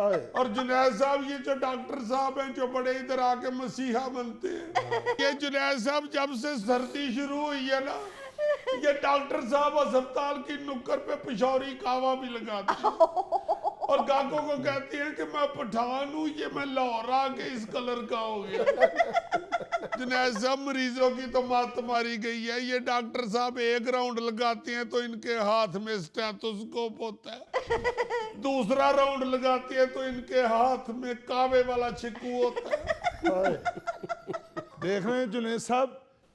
और जुनैद साहब ये जो डॉक्टर साहब हैं जो बड़े इधर आके मसीहा बनते हैं, ये जुनैद साहब जब से सर्दी शुरू हुई है ना, ये डॉक्टर साहब अस्पताल की नुक्कड़ पे पिशौरी कावा भी लगाते हैं और गाहकों को कहते हैं कि मैं पठान हूँ, ये मैं लाहौर आके इस कलर का हो गया। जुनैद साहब मरीजों की तो मात मारी गई है। ये डॉक्टर साहब एक राउंड लगाते हैं तो इनके हाथ में स्टेथोस्कोप होता है, दूसरा राउंड लगाते हैं तो इनके हाथ में कावे वाला छिक्कू होता है। देख रहे हैं जुनैद साहब,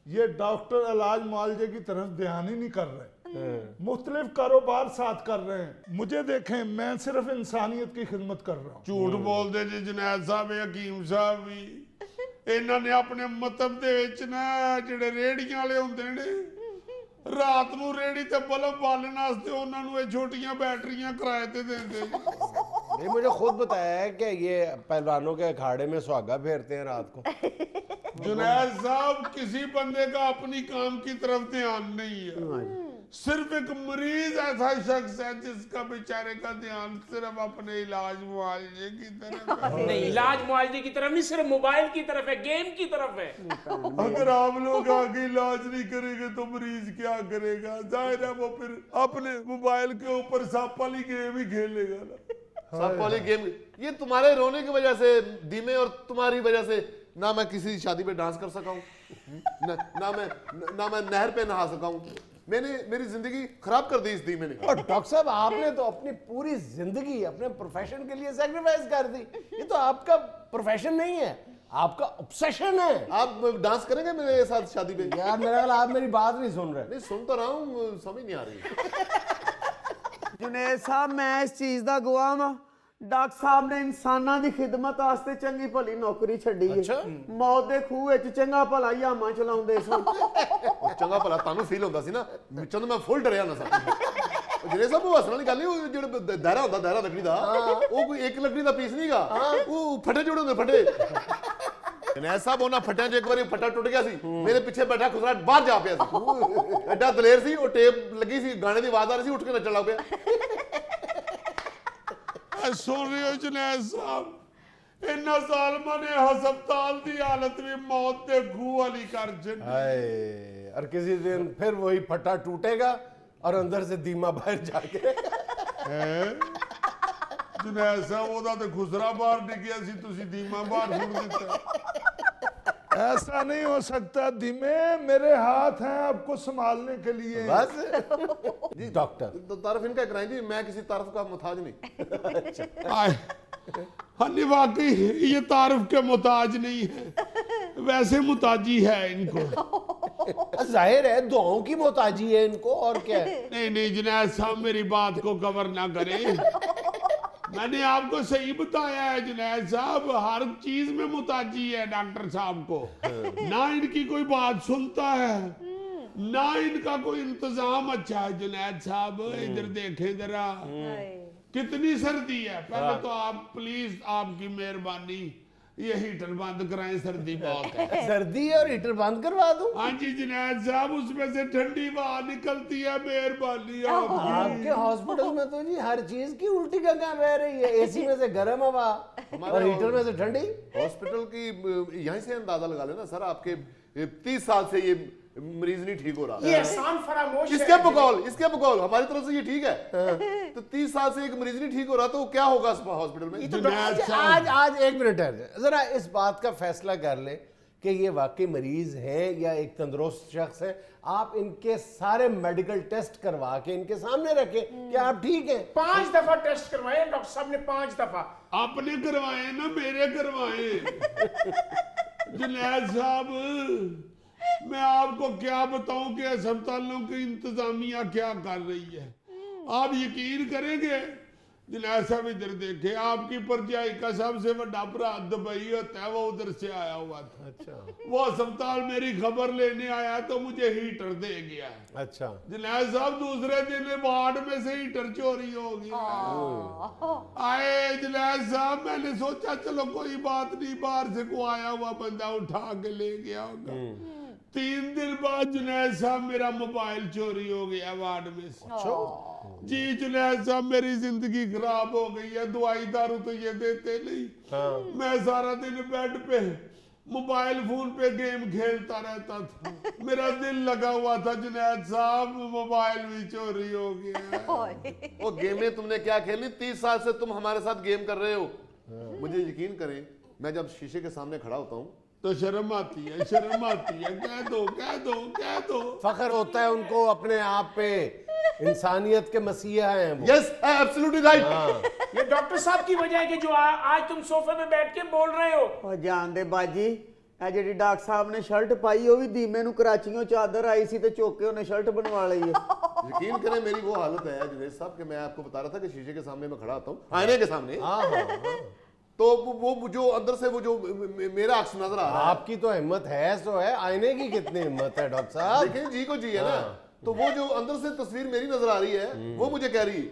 ये डॉक्टर इलाज मुआवजे की तरफ ध्यान ही नहीं कर रहे, मुख्तलिफ कारोबार साथ कर रहे हैं। मुझे देखें, मैं सिर्फ इंसानियत की खिदमत कर रहा हूँ। झूठ बोलते जी जुनैद साहब, हकीम साहब भी ਇਹਨਾਂ ਨੇ ਆਪਣੇ ਮਤਲਬ ਦੇ ਵਿੱਚ ਨਾ ਜਿਹੜੇ ਰੇੜੀਆਂ ਵਾਲੇ ਹੁੰਦੇ ਨੇ ਰਾਤ ਨੂੰ ਰੇੜੀ ਤੇ ਬਲਬ ਬਾਲਣ ਵਾਸਤੇ ਉਹਨਾਂ ਨੂੰ ਇਹ ਛੋਟੀਆਂ बैटरियां किराए ਤੇ ਦਿੰਦੇ। नहीं, मुझे खुद बताया है कि ये पहलवानों के अखाड़े में सुहागा फेरते हैं रात को। जुनैद साहब, किसी बंदे का अपनी काम की तरफ ध्यान नहीं है, सिर्फ एक मरीज ऐसा शख्स है जिसका बेचारे का ध्यान सिर्फ अपने इलाज मुआवजे की तरफ है। नहीं, इलाज मुआवजे की तरफ नहीं, सिर्फ मोबाइल की तरफ है, गेम की तरफ है। अगर आप लोग आगे इलाज नहीं करेंगे तो मरीज क्या करेगा? जाहिर है वो फिर अपने मोबाइल के ऊपर सांप वाली गेम ही खेलेगा ना। सांप वाली गेम, ये तुम्हारे रोने की वजह से दीमे और तुम्हारी वजह से ना मैं किसी शादी में डांस कर सका हूँ, ना मैं नहर पे नहा सका हूँ। मैंने मेरी जिंदगी खराब कर दी इस दीमे ने। और डॉक्टर साहब, आपने तो अपनी पूरी जिंदगी अपने प्रोफेशन के लिए सैक्रिफाइस कर दी। ये तो आपका प्रोफेशन नहीं है, आपका ऑब्सेशन है। आप डांस करेंगे मेरे साथ शादी में? यार मेरा ख्याल आप मेरी बात नहीं सुन रहे। नहीं, सुन तो रहा हूँ, समझ नहीं आ रही। जुनैद साहब, मैं इस चीज का गवाह हाँ, डॉक्टर साहब ने इंसानां दी खिदमत वास्ते चंगी भली नौकरी छड्डी है। मौत दे खूह विच चंगा भला यामा चलाउंदे सन। चंगा भला तानू फील होंदा सी ना, चंद मैं फुल डरिया ना सा। ਜਿਹੜੇ ਸਭ ਹੱਸਣ ਵਾਲੀ ਗੱਲ ਨਹੀਂ, ਉਹ ਜਿਹੜਾ ਦਾਇਰਾ ਹੁੰਦਾ, ਦਾਇਰਾ ਲੱਕੜੀ ਦਾ, ਉਹ ਕੋਈ ਇੱਕ ਲੱਕੜੀ ਦਾ ਪੀਸ ਨਹੀਂਗਾ, ਉਹ ਫੱਟੇ ਜੋੜੇ ਹੁੰਦੇ, ਫੱਟੇ। ਜਨੈਦ ਸਾਹਿਬ, ਉਹਨਾਂ ਫੱਟਿਆਂ 'ਚ ਇੱਕ ਵਾਰੀ ਫੱਟਾ ਟੁੱਟ ਗਿਆ ਸੀ, ਮੇਰੇ ਪਿੱਛੇ ਬੈਠਾ ਖੁਸਰਾ ਬਾਹਰ ਜਾ ਪਿਆ ਸੀ, ਐਡਾ ਦਲੇਰ ਸੀ, ਉਹ ਟੇਪ ਲੱਗੀ ਸੀ, ਗਾਣੇ ਦੀ ਆਵਾਜ਼ ਆ ਰਹੀ ਸੀ, ਉੱਠ ਕੇ ਨੱਚਣ ਲੱਗ ਪਿਆ। सुन रहे हो जुनैद साहब, इन्ना जालमा ने हस्पताल की हालत भी मौत के खूह वाली कर छड्डी। हाय, और किसी दिन फिर वही फट्टा टूटेगा और अंदर से दीमा बाहर जाके। जुनैद साहब, ਉਹਦਾ ਤੇ ਖੁਸਰਾ ਬਾਹਰ ਡਿੱਗਿਆ ਸੀ, ਤੁਸੀਂ ਦੀਮਾ ਬਾਹਰ ਸੁੱਟ ਦਿੱਤਾ। ऐसा नहीं हो सकता धीमे, मेरे हाथ हैं आपको संभालने के लिए। बस जी डॉक्टर, तो तारफ इनका कराएं जी, मैं किसी तारफ का मुताज नहीं। हाँ, वाकई ये तारफ के मुताज नहीं है, वैसे मुताजी है इनको। जाहिर है दुआओं की मोहताजी है इनको, और क्या है। नहीं जुनैद साहब, मेरी बात को कवर ना करें। मैंने आपको सही बताया है जुनैद साहब, हर चीज में मुताजी है डॉक्टर साहब को। ना इनकी कोई बात सुनता है, ना इनका कोई इंतजाम अच्छा है। जुनैद साहब, इधर देखें जरा, कितनी सर्दी है। पहले तो आप प्लीज, आपकी मेहरबानी, ये हीटर बंद कराएं, सर्दी बहुत है। सर्दी और हीटर बंद करवा दूं? हाँ जी जुनैद साहब, उसमें से ठंडी हवा निकलती है, मेहरबानी आपकी। आपके हॉस्पिटल में तो जी हर चीज की उल्टी गंगा बह रही है, एसी में से गर्म हवा और हीटर में से ठंडी। हॉस्पिटल की यहीं से अंदाजा लगा लेना सर, आपके 30 साल से ये मरीज नहीं ठीक हो रहा। ये एहसान फरामोश है। इसके बकौल हमारी तरफ से ये ठीक है। तो 30 साल से एक मरीज नहीं ठीक हो रहा, तो क्या होगा हॉस्पिटल में? तो आज एक मिनट है, जरा इस बात का फैसला कर ले कि ये वाकई मरीज है या एक तंदुरुस्त शख्स है। आप इनके सारे मेडिकल टेस्ट करवा के इनके सामने रखें कि आप ठीक हैं। 5 दफा टेस्ट करवाए डॉक्टर साहब ने, 5 दफा। आपने करवाए ना, मेरे करवाए। जुनैद साहब, मैं आपको क्या बताऊं कि अस्पतालों की इंतजामिया क्या कर रही है। आप यकीन करेंगे जुनैद साहब, इधर देखे, आपकी परजाई का सबसे बड़ा भरा दुबई होता है, वो उधर से आया हुआ था। अच्छा, वो अस्पताल मेरी खबर लेने आया तो मुझे हीटर दे गया। अच्छा जुनैद साहब, दूसरे दिन वार्ड में से हीटर चोरी हो गया। आए जुनैद साहब, मैंने सोचा चलो कोई बात नहीं, बाहर से को आया हुआ बंदा उठा के ले गया होगा। 3 दिन बाद जुनैद साहब मेरा मोबाइल चोरी हो गया वार्ड में से। जी जुनैद साहब मेरी जिंदगी खराब हो गई है, दवाई दारू तो ये देते नहीं। मैं सारा दिन बेड पे मोबाइल फोन पे गेम खेलता रहता था, मेरा दिल लगा हुआ था। जुनैद साहब मोबाइल भी चोरी हो गया। वो गेमें तुमने क्या खेली? 30 साल से तुम हमारे साथ गेम कर रहे हो। मुझे यकीन करें, मैं जब शीशे के सामने खड़ा होता हूँ तो शर्म आती है, शर्म आती है। कह दो कह दो कह दो। फख्र होता है उनको अपने आप पे, इंसानियत के मसीहा हैं वो। Yes absolutely right. ये डॉक्टर साहब की वजह है कि जो आज तुम सोफे में बैठ के बोल रहे हो। ਉਹ ਜਾਣਦੇ ਬਾਜੀ ਇਹ ਜਿਹੜੀ ਡਾਕਟਰ ਸਾਹਿਬ ਨੇ ਸ਼ਰਟ ਪਾਈ ਉਹ ਵੀ ਦੀਮੇ ਨੂੰ ਕਰਾਚੀੋਂ ਚਾਦਰ ਆਈ ਸੀ ਤੇ ਚੁੱਕ ਕੇ ਉਹਨੇ ਸ਼ਰਟ ਬਣਵਾ ਲਈ ਹੈ। यकीन करें मेरी वो हालत है जुनैद साहब कि मैं आपको बता रहा था कि शीशे के सामने मैं खड़ा होता हूँ, आईने के सामने, तो वो जो अंदर से वो जो मेरा अक्स नजर आ रहा है। आपकी तो हिम्मत है सो है, आईने की कितनी हिम्मत है डॉक्टर साहब। लेकिन जी को जी है ना, तो वो जो अंदर से तस्वीर मेरी नजर आ रही है वो मुझे कह रही है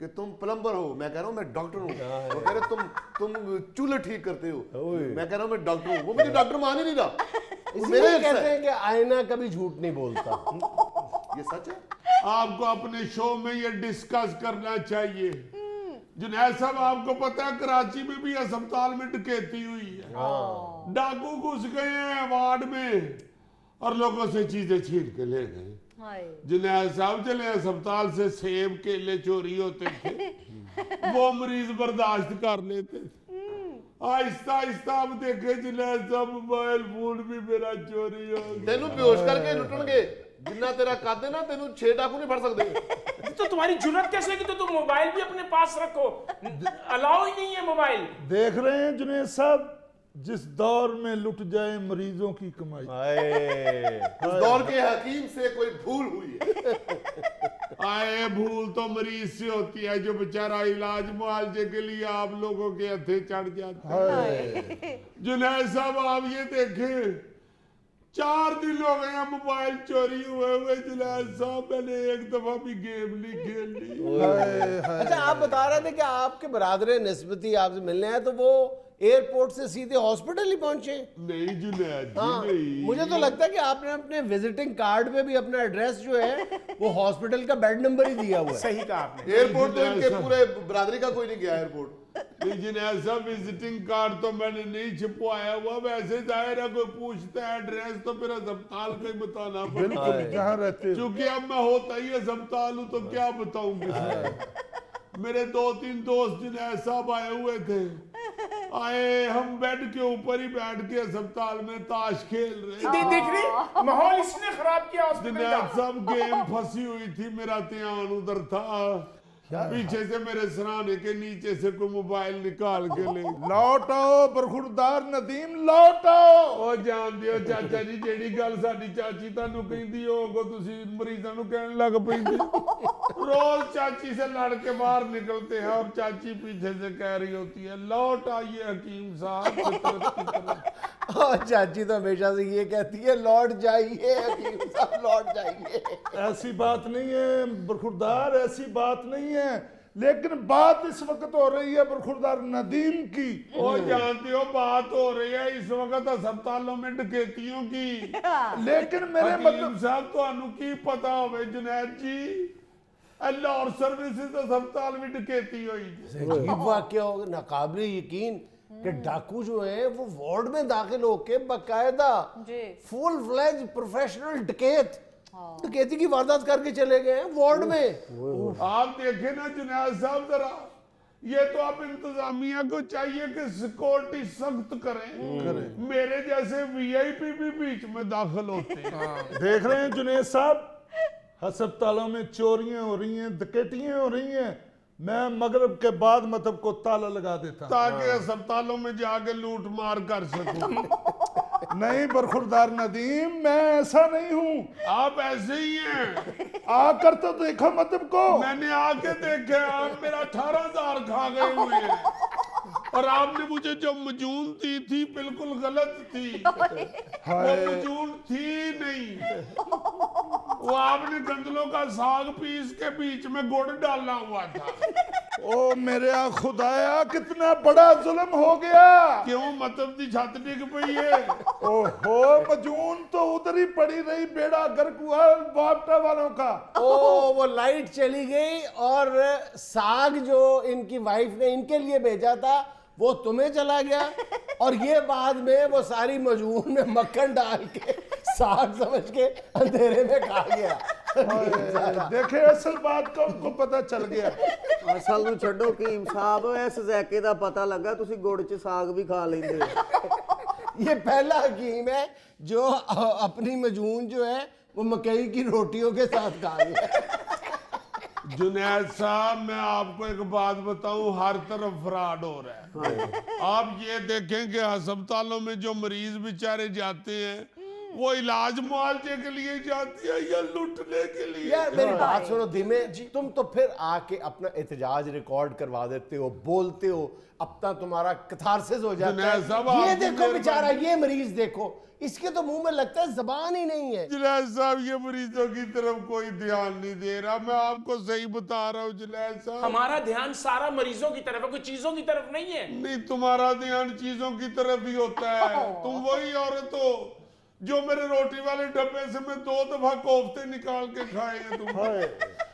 कि तुम प्लम्बर हो, मैं कह रहा हूँ मैं डॉक्टर हूँ। वो कह रहे तुम चूल्हे ठीक करते हो, मैं कह रहा हूँ मैं डॉक्टर हूँ। वो मुझे डॉक्टर मान ही नहीं रहा। इसलिए कहते हैं कि आईना कभी झूठ नहीं बोलता। ये सच है। आपको अपने शो में ये डिस्कस करना चाहिए। जुनैद साहब आपको पता है कराची में भी अस्पताल में डकैती हुई है, डाकू घुस गए हैं वार्ड में और लोगों से चीजें छीन के ले गए। जुनैद साहब चले अस्पताल से सेब केले चोरी होते थे, वो मरीज बर्दाश्त कर लेते थे। आहिस्ता आहिस्ता अब देखे जुनैद साहब मोबाइल फोन भी मेरा चोरी हो गया। तेनू बेहोश करके लुटणगे, जिन्ना तेरा कद है ना तेनू 6 डाकू नहीं फड़ सकते। तो तुम्हारी जुर्रत कैसे है कि तो तुम मोबाइल भी अपने पास रखो? अलाउ ही नहीं है मोबाइल। देख रहे हैं जुनैद साहब, जिस दौर में लुट जाए मरीजों की कमाई। इस दौर के हकीम से कोई भूल हुई है। आए भूल तो मरीज से होती है जो बेचारा इलाज मुआवजे के लिए आप लोगों के हथे चढ़ जाता है। जुनैद साहब आप ये देखें, 4 दिन हो गए हैं मोबाइल चोरी हुए जुनैद साहब, मैंने एक दफा भी गेम नहीं खेली। अच्छा, आप बता रहे थे कि आपके बरादर निस्बती आपसे मिलने हैं, तो वो एयरपोर्ट से सीधे हॉस्पिटल ही पहुंचे? नहीं जुनैद जी हाँ, नहीं। मुझे तो लगता है कि आपने अपने विजिटिंग कार्ड पे भी अपना एड्रेस जो है वो हॉस्पिटल का बेड नंबर ही दिया हुआ है। सही कहा आपने। एयरपोर्ट तो इनके पूरे बरादरी का कोई नहीं गया एयरपोर्ट। जुनैद साहब विजिटिंग कार्ड तो मैंने नहीं छपवाया हुआ, वैसे जाहिर है कोई पूछता है एड्रेस तो फिर अस्पताल का ही बताना पड़ता बिल्कुल है। जहाँ रहते हो। क्योंकि अब मैं होता ही अस्पताल हूँ तो क्या बताऊं किसी। मेरे 2-3 दोस्त जुनैद साहब आए हुए थे, आए हम बेड के ऊपर ही बैठ के अस्पताल में ताश खेल रहे। देख रही माहौल इसने खराब किया हॉस्पिटल जुनैद का। साहब गेम फंसी हुई थी, मेरा ध्यान उधर था, पीछे से मेरे सराहने के नीचे से कोई मोबाइल निकाल के ले लौटो बरखुरदार नदीम, लौटो। ਉਹ ਜਾਣਦੇ ਹੋ ਚਾਚਾ ਜੀ, ਜਿਹੜੀ ਗੱਲ ਸਾਡੀ ਚਾਚੀ ਤੁਹਾਨੂੰ ਕਹਿੰਦੀ ਹੋਗੋ ਤੁਸੀਂ ਮਰੀਜ਼ਾਂ ਨੂੰ ਕਹਿਣ ਲੱਗ ਪੈਂਦੇ। रोज चाची से लड़ के बाहर निकलते हैं और चाची पीछे से कह रही होती है लौट आइए हकीम साहब फितरत की तरफ। और चाची तो हमेशा से ये कहती है लौट जाइए हकीम साहब, लौट जाइए। ऐसी बात नहीं है बरखुरदार, ऐसी बात नहीं है, लेकिन बात इस वक्त हो रही है बरखुरदार नदीम की। वो जानते हो बात हो रही है इस वक्त अस्पतालों में डकैतियों की, लेकिन मेरे हकीम मतलब साहब ਤੁਹਾਨੂੰ ਕੀ ਪਤਾ ਹੋਵੇ जुनैद जी, लाहौर सर्विसेज अस्पताल में डकैती हुई। अजीब वाकया होगा, नाकाबिले यकीन कि डाकू जो है वो वार्ड में दाखिल होके बकायदा फुल फ्लेज प्रोफेशनल डकैत डकैती की वारदात करके चले गए हैं वार्ड में। आप देखें ना जुनैद साहब जरा, ये तो आप इंतजामिया को चाहिए कि सिक्योरिटी सख्त करें। मेरे जैसे वीआईपी भी बीच में दाखिल होते हैं। देख रहे हैं जुनैद साहब, अस्पतालों में चोरियां हो रही हैं, डकैतियां हो रही हैं। मैं मगरिब के बाद मतलब को ताला लगा देता हूं ताकि अस्पतालों में जाके लूट मार कर सकूं। नहीं बरखुरदार नदीम, मैं ऐसा नहीं हूं। आप ऐसे ही हैं। आकर तो देखो मतलब को। मैंने आके देखे, आप मेरा 18,000 खा गए हुए हैं और आपने मुझे जो मजून दी थी बिल्कुल गलत थी, वो मजून थी नहीं, वो आपने गंदलों का साग पीस के बीच में गुड़ डाला हुआ था। ओ मेरे खुदाया कितना बड़ा जुल्म हो गया। क्यों मतलब दी छत डिग पई है? ओहो मजून तो उधर ही पड़ी रही, बेड़ा गर्क हुआ बापटा वालों का। ओ वो लाइट चली गई और साग जो इनकी वाइफ ने इनके लिए भेजा था वो तुम्हें चला गया, और ये बाद में वो सारी मजून में मक्खन डाल के साग समझ के अंधेरे में खा गया। देखे असल बात का उनको पता चल गया। ਅਸਲ ਨੂੰ ਛੱਡੋ ਕੀਮ ਸਾਹਿਬ, ਇਸ ਜ਼ੈਕੇ ਦਾ ਪਤਾ ਲੱਗਾ ਤੁਸੀਂ ਗੁੜ ਚ ਸਾਗ ਵੀ ਖਾ ਲੈਂਦੇ ਹੋ। ये पहला हकीम है जो अपनी मजून जो है वो मकई की रोटियों के साथ खा गया। जुनैद साहब मैं आपको एक बात बताऊं, हर तरफ फ्रॉड हो रहा है। आप ये देखें कि अस्पतालों में जो मरीज बेचारे जाते हैं वो इलाज मुआवजे के लिए जाते हैं या लूटने के लिए? यार मेरी बात सुनो धीमे, तुम तो फिर आके अपना एहतजाज रिकॉर्ड करवा देते हो, बोलते हो, अपना तुम्हारा कथारसिस हो जाता जुनैद साहब, है। ये आपकी देखो मेहरबानी। बेचारा, ये मरीज देखो, इसके तो मुंह में लगता है जबान ही नहीं है। जुनैद साहब ये मरीजों की तरफ कोई ध्यान नहीं दे रहा, मैं आपको सही बता रहा हूँ जुनैद साहब। हमारा ध्यान सारा मरीजों की तरफ है, कोई चीजों की तरफ नहीं है। नहीं, तुम्हारा ध्यान चीजों की तरफ ही होता है। तुम वही औरत हो जो मेरे रोटी वाले डब्बे से मैं 2 दफा कोफ्ते निकाल के खाए हैं तुम।